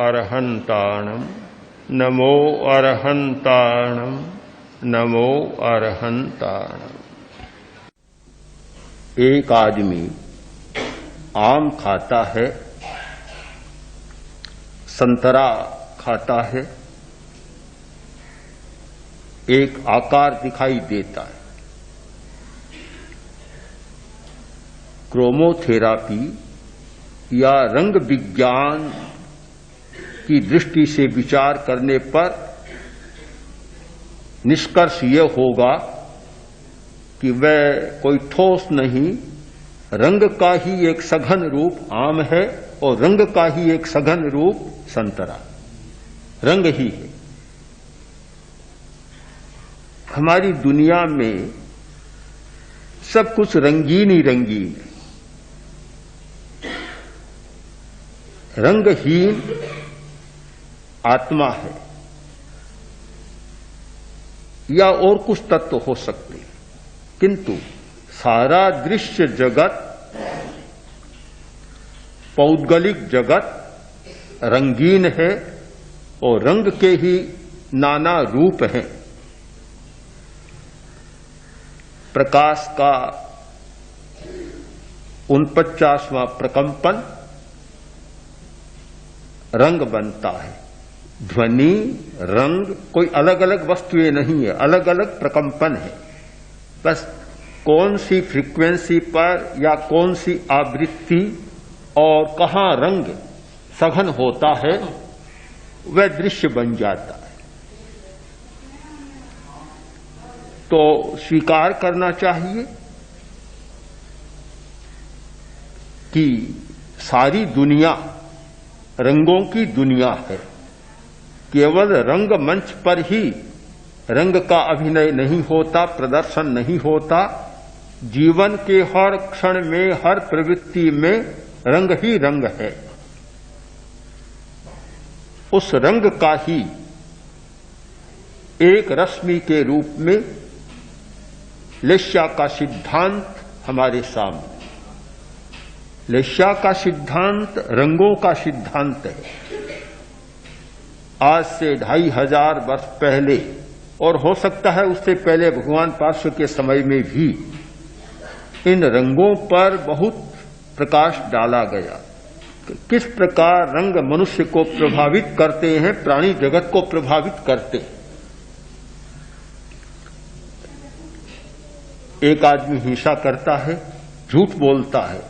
अरहंताणम नमो अरहंताणम नमो अरहंताणम। एक आदमी आम खाता है, संतरा खाता है, एक आकार दिखाई देता है। क्रोमोथेरापी या रंग विज्ञान की दृष्टि से विचार करने पर निष्कर्ष यह होगा कि वह कोई ठोस नहीं, रंग का ही एक सघन रूप आम है और रंग का ही एक सघन रूप संतरा, रंग ही है। हमारी दुनिया में सब कुछ रंगीन ही रंगीन है। रंगहीन आत्मा है या और कुछ तत्व हो सकते हैं, किंतु सारा दृश्य जगत, पौद्गलिक जगत रंगीन है और रंग के ही नाना रूप हैं। प्रकाश का 49वां प्रकंपन रंग बनता है। ध्वनि, रंग कोई अलग अलग वस्तुएं नहीं है, अलग अलग प्रकंपन है। बस कौन सी फ्रीक्वेंसी पर या कौन सी आवृत्ति और कहां रंग सघन होता है वह दृश्य बन जाता है। तो स्वीकार करना चाहिए कि सारी दुनिया रंगों की दुनिया है। केवल रंग मंच पर ही रंग का अभिनय नहीं होता, प्रदर्शन नहीं होता। जीवन के हर क्षण में, हर प्रवृत्ति में रंग ही रंग है। उस रंग का ही एक रश्मि के रूप में लेस्या का सिद्धांत हमारे सामने। लेस्या का सिद्धांत रंगों का सिद्धांत है। आज से 2500 वर्ष पहले और हो सकता है उससे पहले भगवान पार्श्व के समय में भी इन रंगों पर बहुत प्रकाश डाला गया। किस प्रकार रंग मनुष्य को प्रभावित करते हैं, प्राणी जगत को प्रभावित करते हैं। एक आदमी हिंसा करता है, झूठ बोलता है,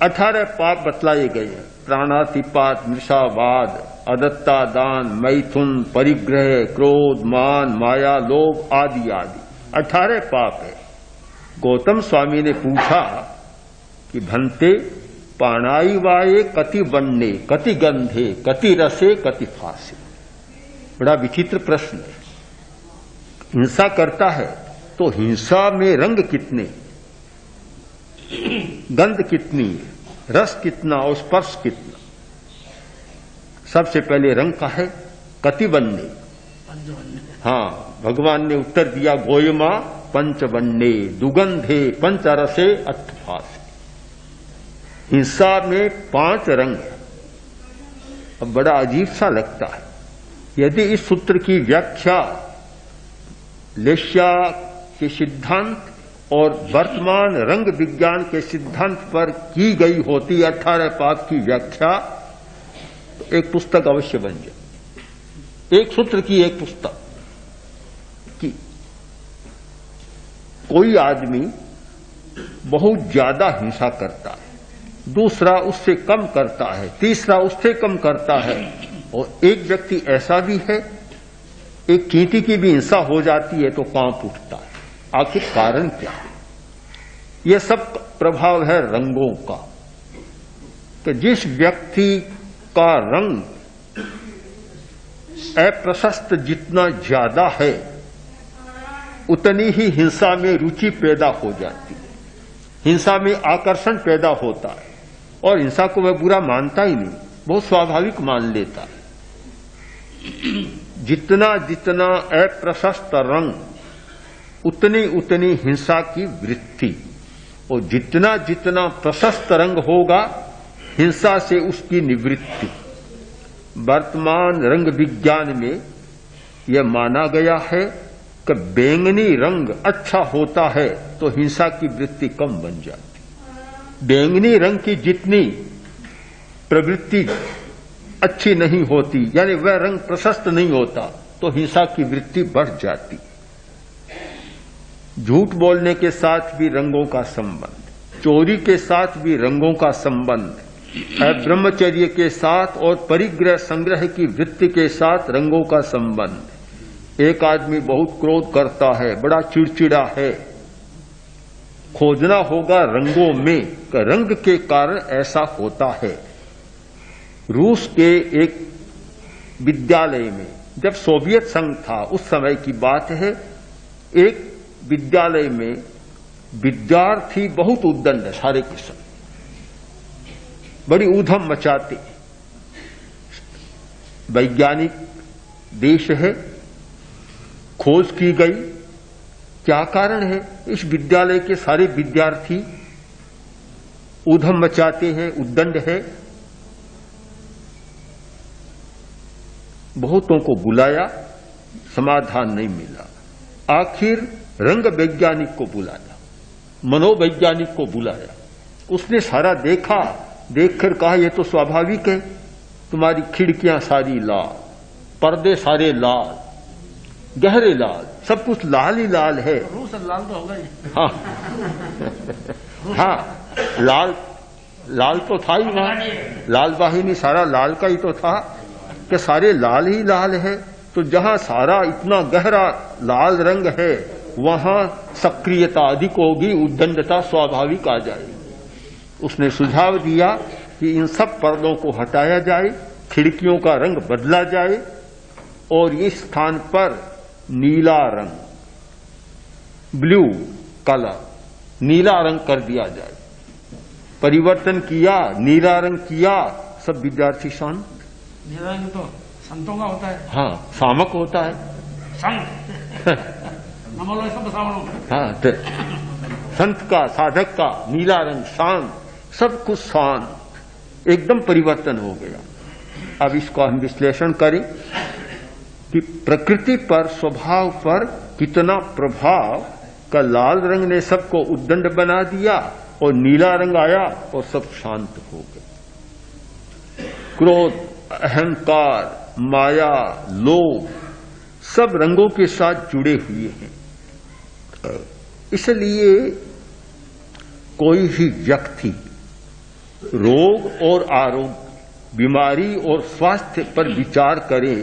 18 पाप बतलाए गए हैं। प्राणातिपात, मृषावाद, अदत्ता दान, मैथुन, परिग्रह, क्रोध, मान, माया, लोभ आदि आदि 18 पाप है। गौतम स्वामी ने पूछा कि भंते पाणाई वाये कति वन्ने, कति गंधे, कति रसे, कति फासे। बड़ा विचित्र प्रश्न है। हिंसा करता है तो हिंसा में रंग कितने, गंध कितनी, रस कितना और स्पर्श कितना। सबसे पहले रंग का है कतिवन्ने। हाँ, भगवान ने उत्तर दिया गोयमा पंचवन्ने दुगंधे पंचरसे अट्ठफासे। हिंसा में 5 रंग है। अब बड़ा अजीब सा लगता है। यदि इस सूत्र की व्याख्या लेस्या के सिद्धांत और वर्तमान रंग विज्ञान के सिद्धांत पर की गई होती 18 पाप की व्याख्या, तो एक पुस्तक अवश्य बन जाए। एक सूत्र की एक पुस्तक कि कोई आदमी बहुत ज्यादा हिंसा करता है, दूसरा उससे कम करता है, तीसरा उससे कम करता है, और एक व्यक्ति ऐसा भी है एक चींटी की भी हिंसा हो जाती है तो कांप उठता है। आखिर कारण क्या है? यह सब प्रभाव है रंगों का कि जिस व्यक्ति का रंग अप्रशस्त जितना ज्यादा है उतनी ही हिंसा में रुचि पैदा हो जाती है, हिंसा में आकर्षण पैदा होता है। और हिंसा को वह बुरा मानता ही नहीं, बहुत स्वाभाविक मान लेता है। जितना जितना अप्रशस्त रंग उतनी उतनी हिंसा की वृत्ति, और जितना जितना प्रशस्त रंग होगा हिंसा से उसकी निवृत्ति। वर्तमान रंग विज्ञान में यह माना गया है कि बैंगनी रंग अच्छा होता है तो हिंसा की वृत्ति कम बन जाती। बैंगनी रंग की जितनी प्रवृत्ति अच्छी नहीं होती, यानी वह रंग प्रशस्त नहीं होता, तो हिंसा की वृत्ति बढ़ जाती। झूठ बोलने के साथ भी रंगों का संबंध, चोरी के साथ भी रंगों का संबंध, ब्रह्मचर्य के साथ और परिग्रह संग्रह की वृत्ति के साथ रंगों का संबंध। एक आदमी बहुत क्रोध करता है, बड़ा चिड़चिड़ा है, खोजना होगा रंगों में कि रंग के कारण ऐसा होता है। रूस के एक विद्यालय में, जब सोवियत संघ था उस समय की बात है, एक विद्यालय में विद्यार्थी बहुत उद्दंड सारे के सब, बड़ी ऊधम मचाते। वैज्ञानिक देश है, खोज की गई क्या कारण है। इस विद्यालय के सारे विद्यार्थी ऊधम मचाते हैं, उद्दंड है। बहुतों को बुलाया, समाधान नहीं मिला। आखिर रंग वैज्ञानिक को बुलाया, मनोवैज्ञानिक को बुलाया। उसने सारा देखा, देखकर कहा यह तो स्वाभाविक है, तुम्हारी खिड़कियां सारी लाल, पर्दे सारे लाल, गहरे लाल, सब कुछ लाल ही लाल है। लाल तो होगा ही। हाँ हाँ, लाल तो था ही वहां, लाल वाहिनी सारा लाल का ही तो था कि सारे लाल ही लाल है। तो जहां सारा इतना गहरा लाल रंग है वहां सक्रियता अधिक होगी, उद्दंडता स्वाभाविक आ जाएगी। उसने सुझाव दिया कि इन सब पर्दों को हटाया जाए, खिड़कियों का रंग बदला जाए और इस स्थान पर नीला रंग, ब्लू कलर, नीला रंग कर दिया जाए। परिवर्तन किया, नीला रंग किया, सब विद्यार्थी शांत। नीला रंग तो संतों का होता है। हाँ, सामक होता है। संत हाँ, तो संत का, साधक का नीला रंग शांत, सब कुछ शांत, एकदम परिवर्तन हो गया। अब इसको हम विश्लेषण करें कि प्रकृति पर, स्वभाव पर कितना प्रभाव का लाल रंग ने सबको उद्दंड बना दिया और नीला रंग आया और सब शांत हो गए। क्रोध, अहंकार, माया, लोभ सब रंगों के साथ जुड़े हुए हैं। इसलिए कोई भी व्यक्ति रोग और आरोग्य, बीमारी और स्वास्थ्य पर विचार करे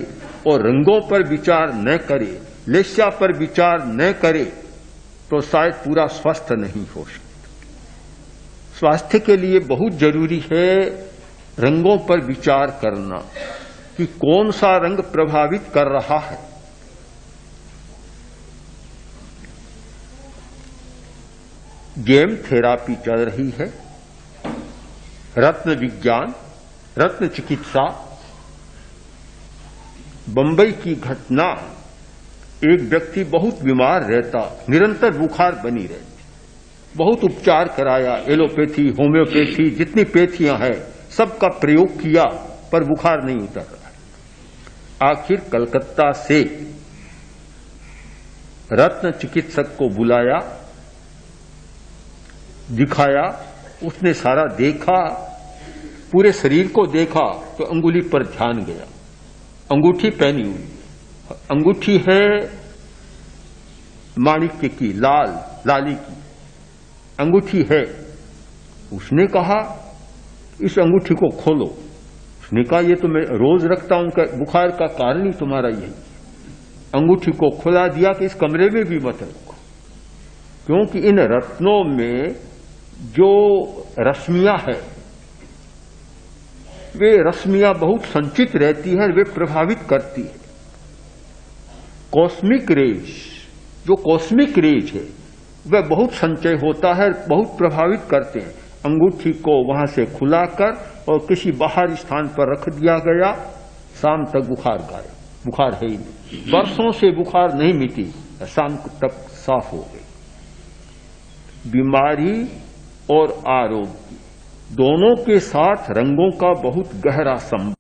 और रंगों पर विचार न करे, लेस्या पर विचार न करे, तो शायद पूरा स्वस्थ नहीं हो सकता। स्वास्थ्य के लिए बहुत जरूरी है रंगों पर विचार करना कि कौन सा रंग प्रभावित कर रहा है। गेम थेरापी चल रही है, रत्न विज्ञान, रत्न चिकित्सा। बंबई की घटना, एक व्यक्ति बहुत बीमार रहता, निरंतर बुखार बनी रहती, बहुत उपचार कराया, एलोपैथी, होम्योपैथी, जितनी पैथियां हैं सबका प्रयोग किया पर बुखार नहीं उतर रहा। आखिर कलकत्ता से रत्न चिकित्सक को बुलाया, दिखाया, उसने सारा देखा, पूरे शरीर को देखा तो अंगुली पर ध्यान गया। अंगूठी पहनी हुई, अंगूठी है माणिक्य की, लाली की अंगूठी है। उसने कहा इस अंगूठी को खोलो। उसने कहा ये तो मैं रोज रखता हूं, बुखार का कारण ही तुम्हारा यही। अंगूठी को खुला दिया कि इस कमरे में भी मत रखो, क्योंकि इन रत्नों में जो रश्मियां है वे रश्मियां बहुत संचित रहती है, वे प्रभावित करती है। कॉस्मिक रेज, जो कॉस्मिक रेज है वह बहुत संचय होता है, बहुत प्रभावित करते हैं। अंगूठी को वहां से खुलाकर और किसी बाहर स्थान पर रख दिया गया, शाम तक बुखार गायब, बुखार है ही नहीं। वर्षों से बुखार नहीं मिटी, शाम तक साफ हो गई। बीमारी और आरोग्य दोनों के साथ रंगों का बहुत गहरा संबंध।